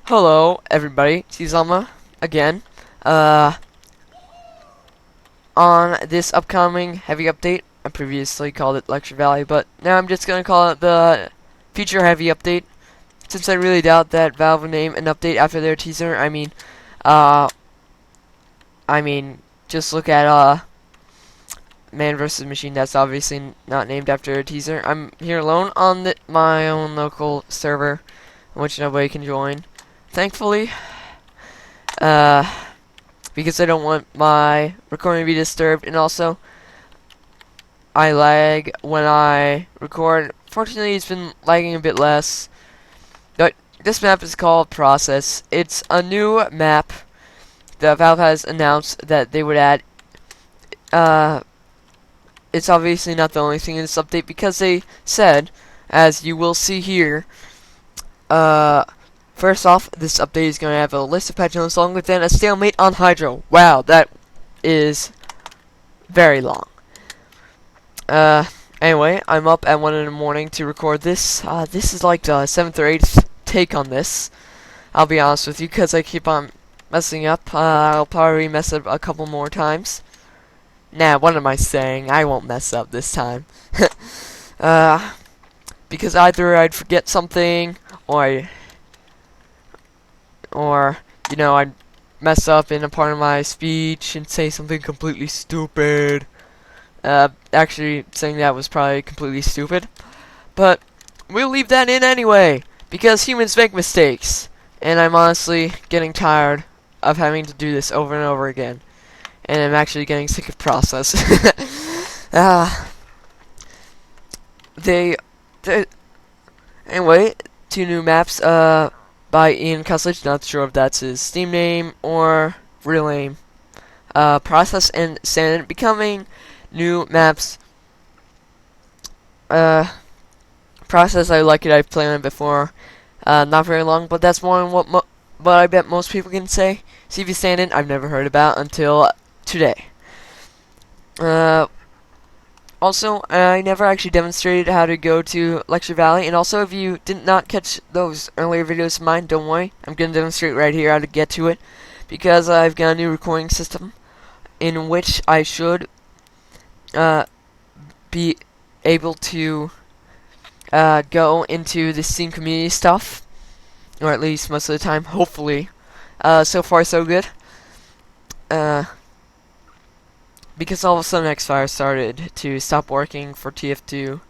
Hello, everybody. It's Zama again. Uh, on this upcoming heavy update, I previously called it Lecture Valley, but now I'm just gonna call it the Future Heavy Update, since I really doubt that Valve will name an update after their teaser. Uh, I mean, just look at Man vs. Machine. That's obviously not named after a teaser. I'm here alone on my own local server, which nobody can join. Thankfully. Uh. Because I don't want my recording to be disturbed, and also I lag when I record. Fortunately, it's been lagging a bit less. But this map is called Process. It's a new map that Valve has announced that they would add. It's obviously not the only thing in this update because they said, as you will see here, first off, this update is going to have a list of patch notes longer than a stalemate on Hydro. Wow, that is very long. Anyway, I'm up at 1 in the morning to record this. This is like the 7th or 8th take on this. I'll be honest with you, because I keep on messing up. I'll probably mess up a couple more times. Nah, what am I saying? I won't mess up this time. Because either I'd forget something, or you know, I'd mess up in a part of my speech and say something completely stupid. Actually, saying that was probably completely stupid. But we'll leave that in anyway, because humans make mistakes. And I'm honestly getting tired of having to do this over and over again. And I'm actually getting sick of process. They anyway, 2 new maps, by Ian Cussledge, not sure if that's his Steam name or real name. Process and Sand becoming new maps. Process, I like it, I've played on it before. Not very long, but that's more than what I bet most people can say. CV Stand-In, I've never heard about until today. Also, I never actually demonstrated how to go to Lecture Valley, and also if you did not catch those earlier videos of mine, don't worry, I'm going to demonstrate right here how to get to it, because I've got a new recording system in which I should be able to go into the Steam community stuff, or at least most of the time, hopefully. So far so good. Because all of a sudden Xfire started to stop working for TF2.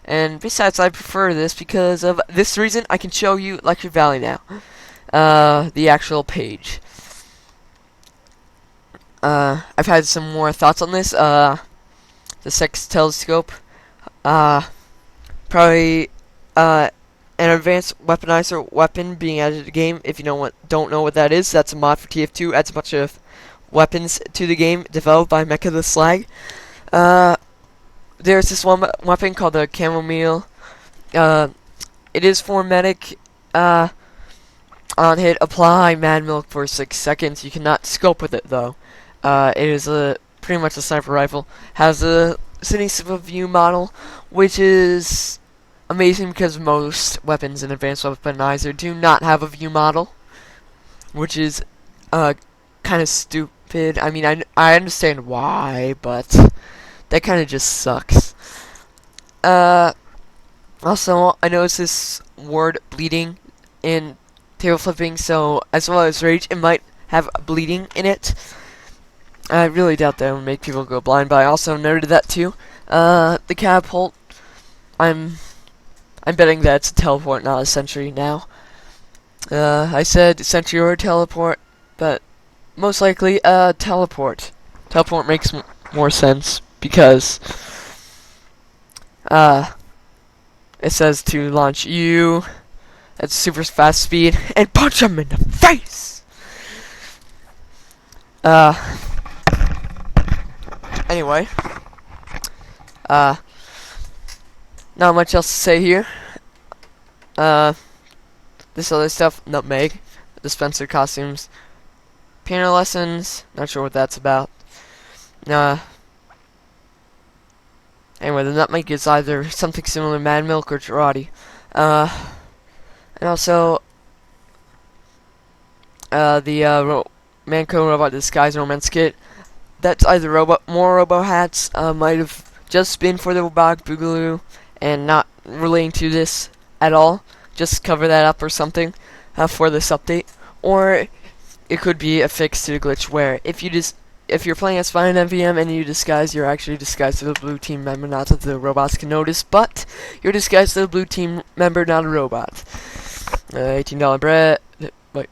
And besides, I prefer this because of this reason. I can show you Lecture Valley now. The actual page. I've had some more thoughts on this. The Sex Telescope. Probably an advanced weaponizer weapon being added to the game. If you don't know what that is, that's a mod for TF2. Adds a bunch of weapons to the game, developed by Mecha the Slag. There's this one weapon called the Chamomile. It is for medic. On hit, apply Mad Milk for 6 seconds. You cannot scope with it though. It is pretty much a sniper rifle. Has a city view model, which is amazing because most weapons in Advanced Weaponizer do not have a view model, which is kind of stupid. I mean, I understand why, but that kind of just sucks. Also, I noticed this word bleeding in table flipping, so as well as rage, it might have bleeding in it. I really doubt that would make people go blind, but I also noted that too. The catapult, I'm betting that it's a teleport, not a sentry now. I said sentry or teleport, but most likely, teleport. Teleport makes more sense because, it says to launch you at super fast speed and punch him in the face! Anyway, not much else to say here. This other stuff, nutmeg, dispenser costumes, piano lessons, not sure what that's about. Anyway, the nutmeg is either something similar to Mad Milk or Girardi. And also, the Manco Robot Disguise Romance Kit. That's either more Robo Hats, might have just been for the Robotic Boogaloo and not relating to this at all. Just cover that up or something for this update. Or it could be a fix to the glitch where if you're playing as Fine MVM and you disguise, you're actually disguised as a blue team member, not that the robots can notice, but you're disguised as a blue team member, not a robot. $18 bread. Wait.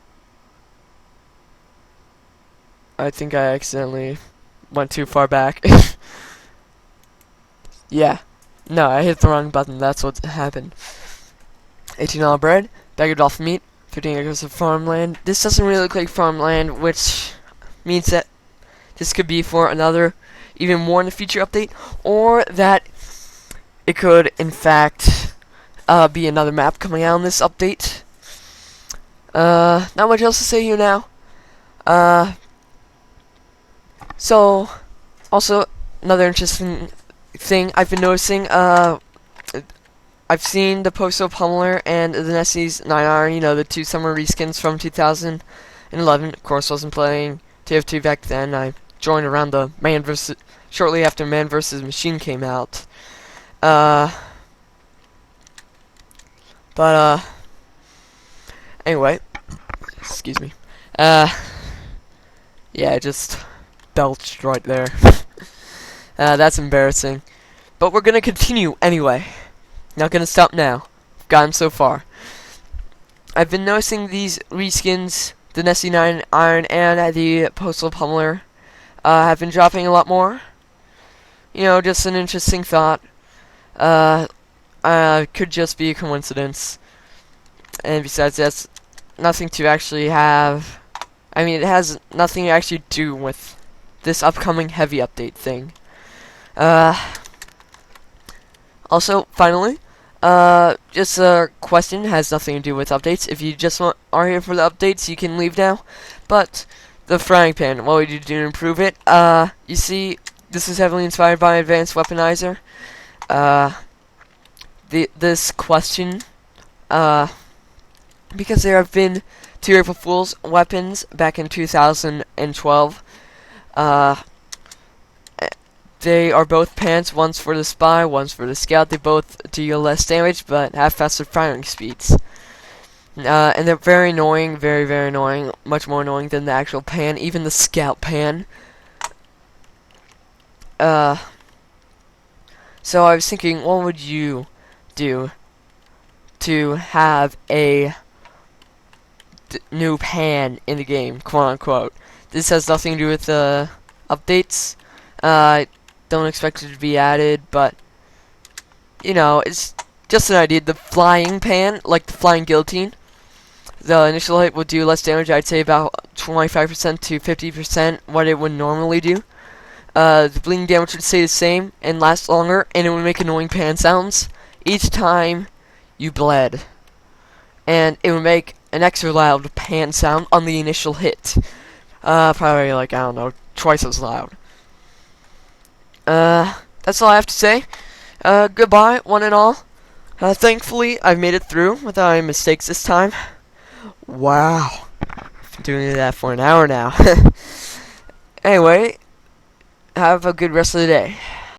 I think I accidentally went too far back. Yeah. No, I hit the wrong button. That's what happened. $18 bread, bag of dolphin meat, 15 acres of farmland. This doesn't really look like farmland, which means that this could be for another, even more in the future update, or that it could, in fact, be another map coming out in this update. Not much else to say here now. So, also, another interesting thing I've been noticing, I've seen the Postal Pummeler and the Nessie's 9 Iron, you know, the two summer reskins from 2011. Of course, wasn't playing TF2 back then. I joined around the shortly after Man vs. Machine came out. Anyway, excuse me. Yeah, I just belched right there. That's embarrassing. But we're gonna continue anyway. Not gonna stop now. I've gotten so far. I've been noticing these reskins, the Nessie 9 Iron and the Postal Pummeler, have been dropping a lot more. You know, just an interesting thought. Could just be a coincidence. And besides, that's nothing to actually have. I mean, it has nothing to actually do with this upcoming heavy update thing. Also, finally, just a question, has nothing to do with updates. If you just are here for the updates, you can leave now. But the frying pan, what would you do to improve it? You see, this is heavily inspired by Advanced Weaponizer. This question, because there have been 2 April Fool's weapons back in 2012. They are both pants, one's for the spy, one's for the scout. They both deal less damage, but have faster firing speeds. And they're very annoying, very, very annoying. Much more annoying than the actual pan, even the scout pan. So I was thinking, what would you do to have a new pan in the game, quote unquote? This has nothing to do with the updates. Don't expect it to be added, but you know, it's just an idea. The flying pan, like the flying guillotine, the initial hit will do less damage. I'd say about 25% to 50% what it would normally do. The bleeding damage would stay the same and last longer, and it would make annoying pan sounds each time you bled, and it would make an extra loud pan sound on the initial hit. Probably like, I don't know, twice as loud. That's all I have to say. Goodbye, one and all. Thankfully, I've made it through without any mistakes this time. Wow. I've been doing that for an hour now. Anyway, have a good rest of the day.